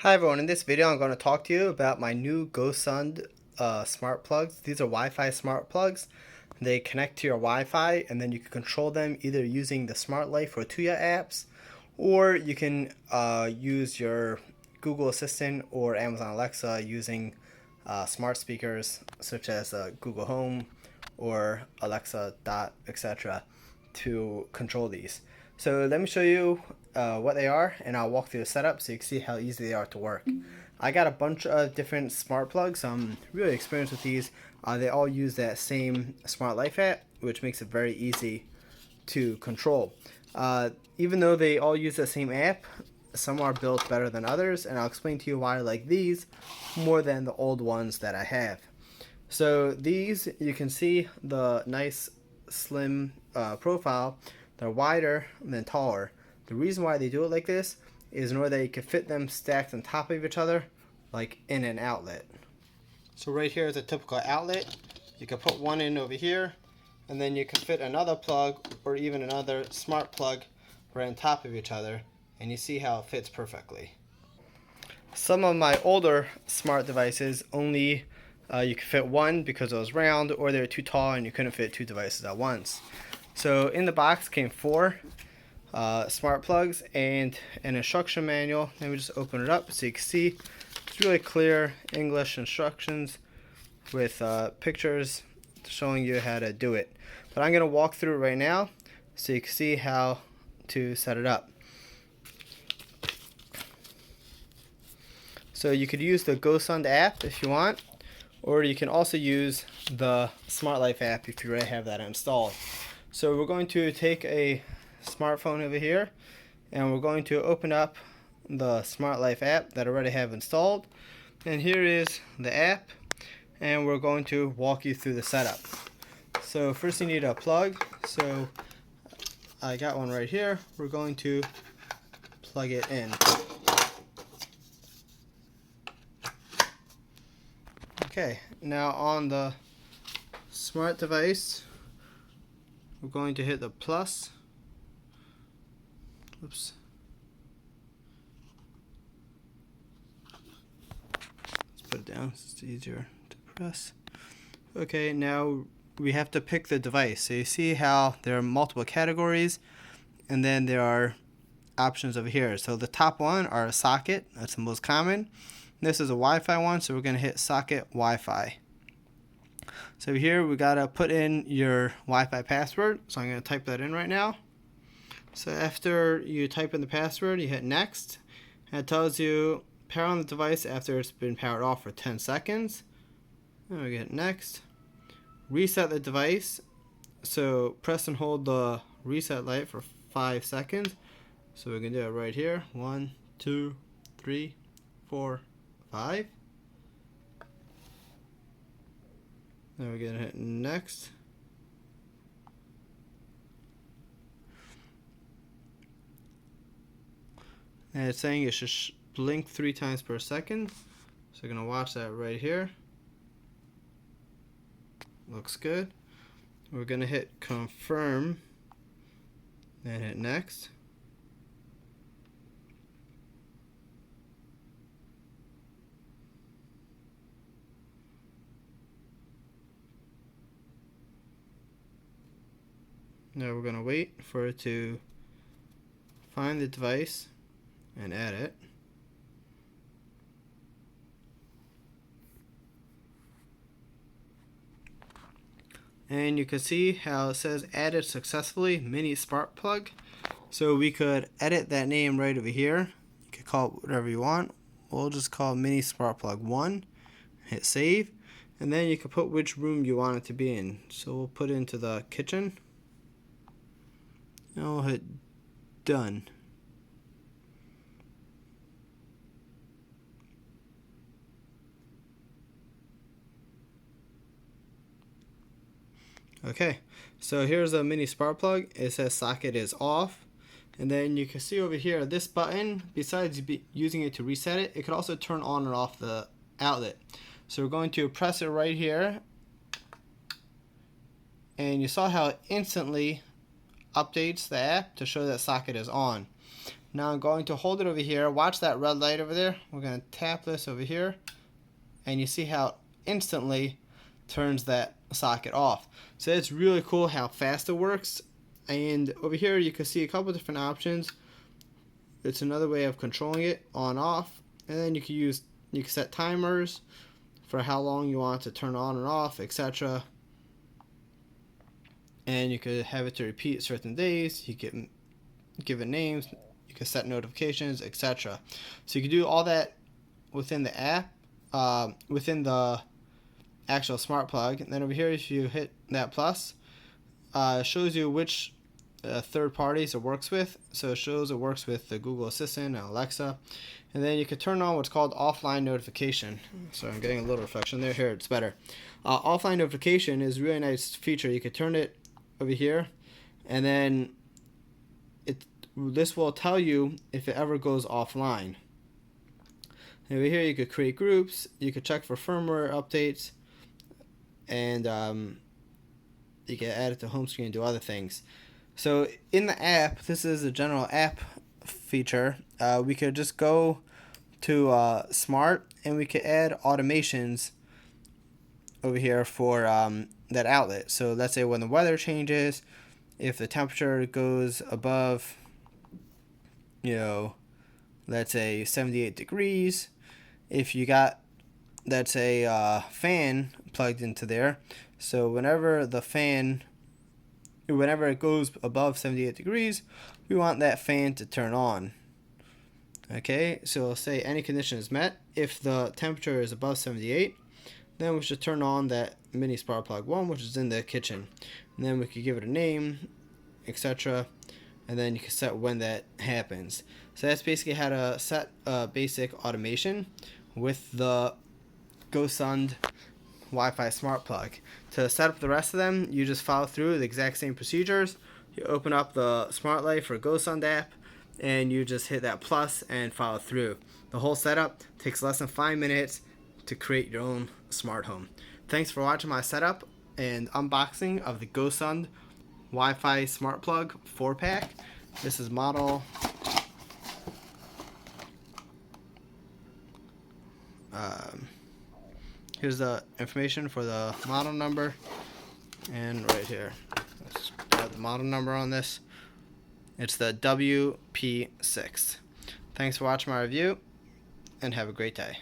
Hi everyone, in this video I'm going to talk to you about my new Gosund smart plugs. These are Wi-Fi smart plugs. They connect to your Wi-Fi and then you can control them either using the Smart Life or Tuya apps, or you can use your Google Assistant or Amazon Alexa using smart speakers such as Google Home or Alexa Dot, etc. to control these. So let me show you what they are, and I'll walk through the setup so you can see how easy they are to work. I got a bunch of different smart plugs. I'm really experienced with these. They all use that same Smart Life app, which makes it very easy to control. Even though they all use the same app, some are built better than others, and I'll explain to you why I like these more than the old ones that I have. So these, you can see the nice slim profile. They're wider than taller. The reason why they do it like this is in order that you can fit them stacked on top of each other, like in an outlet. So right here is a typical outlet. You can put one in over here, and then you can fit another plug or even another smart plug right on top of each other, and you see how it fits perfectly. Some of my older smart devices only you could fit one because it was round, or they were too tall and you couldn't fit two devices at once. So in the box came four smart plugs and an instruction manual. Let me just open it up so you can see. It's really clear English instructions with pictures showing you how to do it. But I'm going to walk through it right now so you can see how to set it up. So you could use the Gosund app if you want, or you can also use the Smart Life app if you already have that installed. So we're going to take a smartphone over here, and we're going to open up the Smart Life app that I already have installed. And here is the app, and we're going to walk you through the setup. So first you need a plug. So I got one right here. We're going to plug it in. Okay, now on the smart device, we're going to hit the plus. Oops. Let's put it down so it's easier to press. Okay, now we have to pick the device. So you see how there are multiple categories, and then there are options over here. So the top one are a socket. That's the most common. This is a Wi-Fi one, so we're going to hit socket Wi-Fi. So here we got to put in your Wi-Fi password. So I'm going to type that in right now. So after you type in the password, you hit next. And it tells you power on the device after it's been powered off for 10 seconds. And we hit next. Reset the device. So press and hold the reset light for 5 seconds. So we can do it right here. 1, 2, 3, 4, 5. Then we're gonna hit next. And it's saying it should blink 3 times per second. So we're gonna watch that right here. Looks good. We're gonna hit confirm and hit next. Now we're gonna wait for it to find the device and add it. And you can see how it says added successfully mini spark plug. So we could edit that name right over here. You could call it whatever you want. We'll just call it mini spark plug 1. Hit save. And then you can put which room you want it to be in. So we'll put it into the kitchen. And we'll hit done. Okay, so here's a mini spark plug. It says socket is off. And then you can see over here, this button, besides using it to reset it, it could also turn on or off the outlet. So we're going to press it right here. And you saw how it instantly updates the app to show that socket is on. Now I'm going to hold it over here. Watch that red light over there. We're going to tap this over here, and you see how it instantly turns that socket off. So it's really cool how fast it works. And over here you can see a couple different options. It's another way of controlling it, on off, and then you can set timers for how long you want it to turn on and off, etc. And you could have it to repeat certain days. You can give it names. You can set notifications, etc. So you can do all that within the app, within the actual smart plug. And then over here, if you hit that plus, it shows you which third parties it works with. So it shows it works with the Google Assistant and Alexa. And then you can turn on what's called offline notification. So I'm getting a little reflection there. Here, it's better. Offline notification is a really nice feature. You could turn it over here, and then this will tell you if it ever goes offline. And over here, you could create groups. You could check for firmware updates, and you can add it to home screen and do other things. So in the app, this is a general app feature. We could just go to Smart, and we could add automations over here for that outlet. So let's say when the weather changes, if the temperature goes above, let's say 78 degrees, if you got, let's say, a fan plugged into there, so whenever it goes above 78 degrees, we want that fan to turn on. Okay, so it'll say any condition is met. If the temperature is above 78, then we should turn on that mini spark plug 1, which is in the kitchen. And then we could give it a name, etc. And then you can set when that happens. So that's basically how to set a basic automation with the Gosund Wi-Fi smart plug. To set up the rest of them, you just follow through the exact same procedures. You open up the Smart Life for Gosund app, and you just hit that plus and follow through. The whole setup takes less than 5 minutes to create your own smart home. Thanks for watching my setup and unboxing of the Gosund Wi-Fi smart plug 4-pack. This is model here's the information for the model number, and right here, let's add the model number on this. It's the WP6. Thanks for watching my review, and have a great day.